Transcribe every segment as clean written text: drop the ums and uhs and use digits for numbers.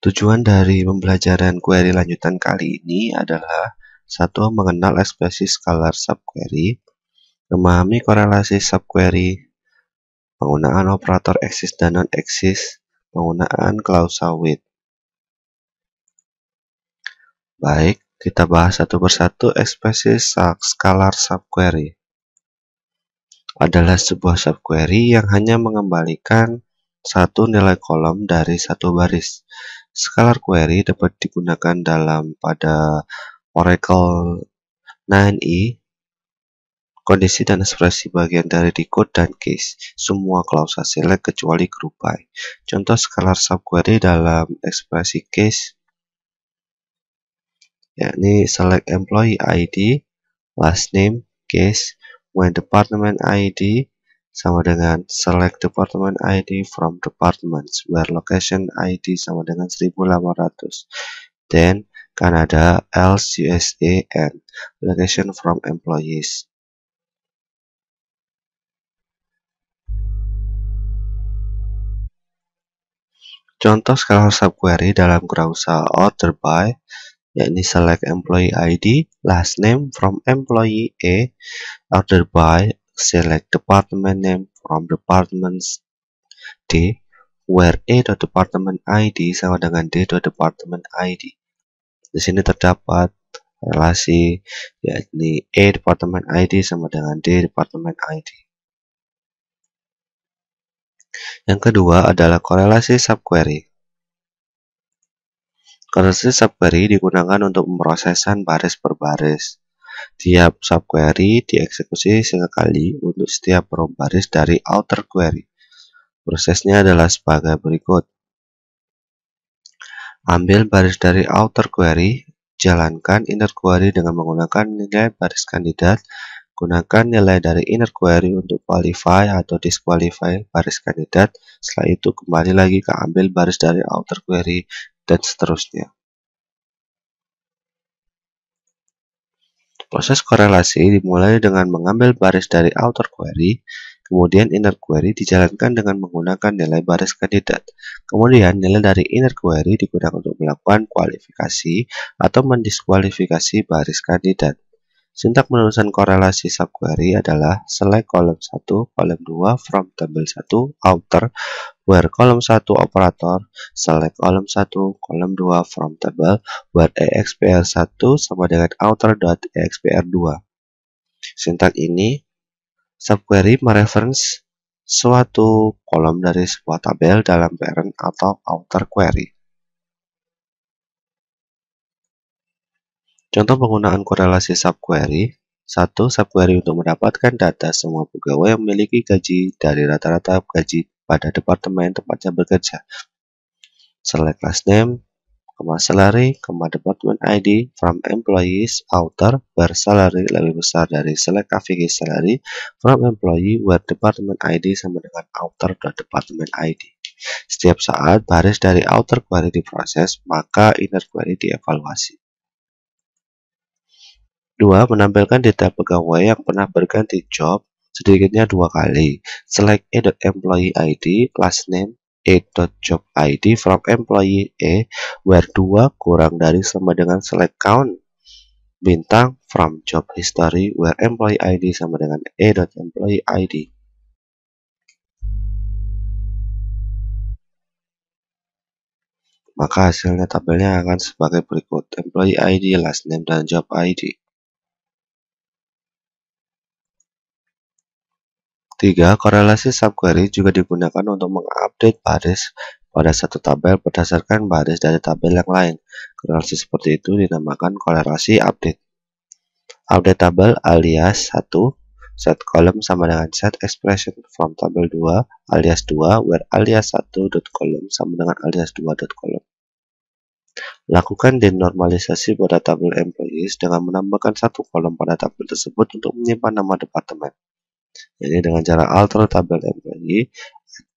Tujuan dari pembelajaran query lanjutan kali ini adalah satu, mengenal ekspresi scalar subquery, memahami korelasi subquery, penggunaan operator eksis dan non-eksis, penggunaan klausa with. Baik, kita bahas satu persatu. Ekspresi scalar subquery adalah sebuah subquery yang hanya mengembalikan satu nilai kolom dari satu baris. Scalar query dapat digunakan pada Oracle 9e, kondisi dan ekspresi bagian dari decode dan case, semua klausa select kecuali group by. Contoh scalar subquery dalam ekspresi case yakni select employee ID, last name, case, when department ID sama dengan select department ID from departments, where location ID sama dengan 1800, then Canada, else USA, and location from employees. Contoh scalar subquery dalam klausa order by yakni select employee ID, last name from employee A, order by select department name from departments D, where A.department ID sama dengan D.department ID. Di sini terdapat relasi yakni A department ID sama dengan D department ID. Yang kedua adalah korelasi subquery. Korelasi subquery digunakan untuk pemrosesan baris per baris. Tiap subquery dieksekusi sekali untuk setiap row baris dari outer query. Prosesnya adalah sebagai berikut. Ambil baris dari outer query, jalankan inner query dengan menggunakan nilai baris kandidat. Gunakan nilai dari inner query untuk qualify atau disqualify baris kandidat. Setelah itu kembali lagi ke ambil baris dari outer query dan seterusnya. Proses korelasi dimulai dengan mengambil baris dari outer query, kemudian inner query dijalankan dengan menggunakan nilai baris kandidat. Kemudian nilai dari inner query digunakan untuk melakukan kualifikasi atau mendiskualifikasi baris kandidat. Sintak penulisan korelasi subquery adalah select kolom 1, kolom 2 from tabel 1, outer, where kolom 1 operator, select kolom 1, kolom 2 from table, where expr1 sama dengan outer.expr2. Sintak ini, subquery mereference suatu kolom dari sebuah tabel dalam parent atau outer query. Contoh penggunaan korelasi subquery. 1. Subquery untuk mendapatkan data semua pegawai yang memiliki gaji dari rata-rata gaji pada departemen tempatnya bekerja. Select last name, salary, department ID from employees, outer, where salary lebih besar dari select average salary from employee, where department ID sama dengan outer.department ID. Setiap saat baris dari outer query diproses, maka inner query dievaluasi. 2. Menampilkan data pegawai yang pernah berganti job sedikitnya 2 kali. Select A.employee ID, last name, A.job ID from employee A, where 2 kurang dari sama dengan select count bintang from job history, where employee ID sama dengan A.employee ID. Maka hasilnya tabelnya akan sebagai berikut: employee ID, last name, dan job ID. 3. Korelasi subquery juga digunakan untuk mengupdate baris pada satu tabel berdasarkan baris dari tabel yang lain. Korelasi seperti itu dinamakan korelasi update. Update tabel alias 1, set column sama dengan set expression from tabel 2 alias 2, where alias 1.column sama dengan alias 2.column. Lakukan denormalisasi pada tabel employees dengan menambahkan satu kolom pada tabel tersebut untuk menyimpan nama departemen. Ini dengan cara alter tabel employee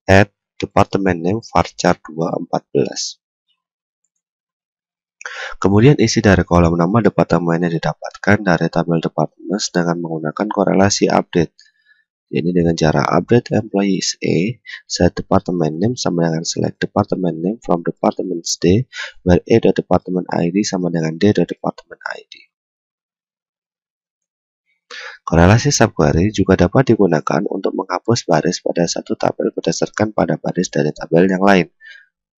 add department name varchar 214. Kemudian isi dari kolom nama departemennya didapatkan dari tabel departments dengan menggunakan korelasi update. Jadi dengan cara update employees A, set department name sama dengan select department name from department D, where A.department ID sama dengan D.department ID. Korelasi subquery juga dapat digunakan untuk menghapus baris pada satu tabel berdasarkan pada baris dari tabel yang lain.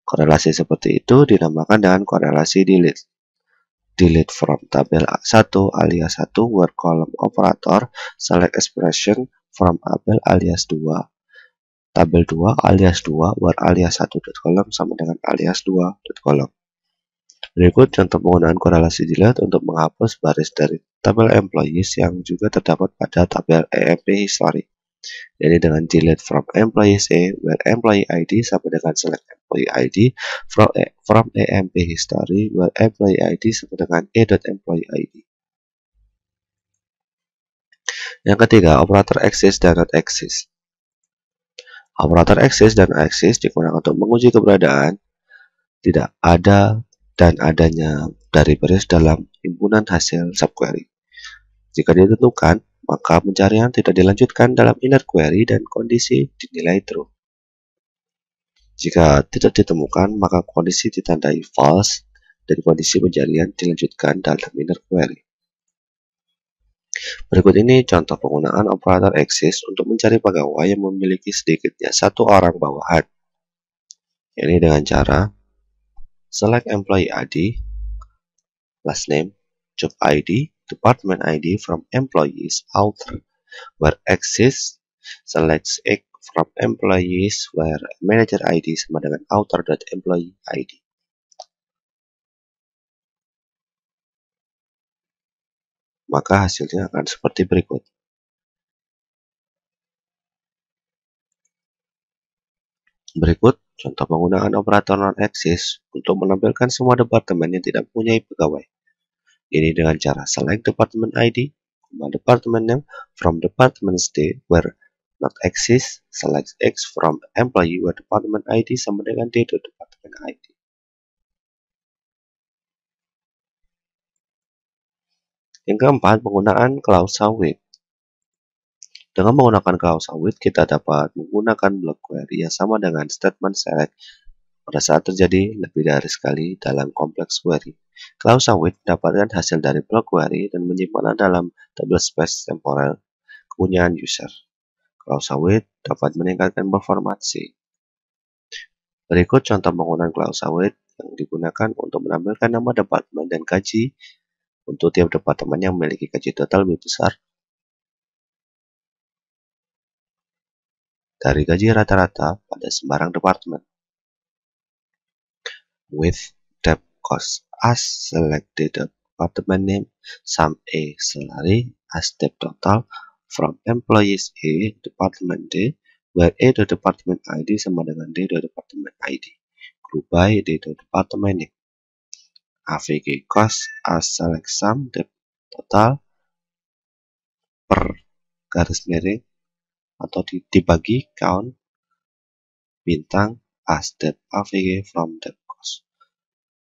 Korelasi seperti itu dinamakan dengan korelasi delete. Delete from tabel 1 alias 1 where column operator select expression from tabel alias 2. Tabel 2 alias 2 where alias 1 column sama dengan alias 2 column. Berikut contoh penggunaan korelasi delete untuk menghapus baris dari tabel employees yang juga terdapat pada tabel EMP history. Jadi dengan delete from employees A where employee ID sama dengan select employee ID from EMP history where employee ID sama dengan A.employee ID. Yang ketiga, operator exist dan not exist. Operator exist dan exist digunakan untuk menguji keberadaan, tidak ada, dan adanya dari baris dalam himpunan hasil subquery. Jika ditentukan, maka pencarian tidak dilanjutkan dalam inner query dan kondisi dinilai true. Jika tidak ditemukan, maka kondisi ditandai false dan kondisi pencarian dilanjutkan dalam inner query. Berikut ini contoh penggunaan operator exist untuk mencari pegawai yang memiliki sedikitnya satu orang bawahan. Ini dengan cara select employee ID, last name, job ID, department ID from employees author, where exist selects X from employees where manager ID sama dengan author.employee ID. Maka hasilnya akan seperti berikut. Berikut contoh penggunaan operator non-exist untuk menampilkan semua departemen yang tidak mempunyai pegawai. Ini dengan cara select department ID, department name from department D where not exist, select X from employee where department ID sama dengan D.department ID. Yang keempat, penggunaan clause with. Dengan menggunakan clause with, kita dapat menggunakan block query yang sama dengan statement select pada saat terjadi lebih dari sekali dalam kompleks query. Clause with mendapatkan hasil dari block query dan menyimpannya dalam table space temporal kepunyaan user. Clause with dapat meningkatkan performansi. Berikut contoh penggunaan clause with yang digunakan untuk menampilkan nama departemen dan gaji untuk tiap departemen yang memiliki gaji total lebih besar dari gaji rata-rata pada sembarang departemen. With dep cost as selected department name, sum A salary as dep total from employees A department D, where A department ID sama dengan D department ID. Group by D department name. AVG cost as select sum dep total per garis miring atau dibagi count bintang as dep AVG from dep cost.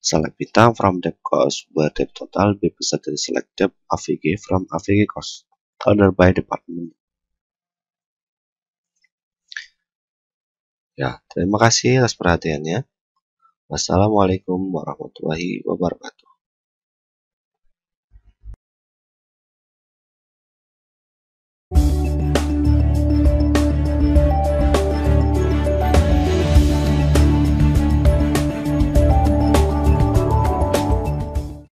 Select bintang from dep cost where dep total lebih besar dari select dep AVG from AVG cost. Order by department. Ya, terima kasih atas perhatiannya. Wassalamualaikum warahmatullahi wabarakatuh.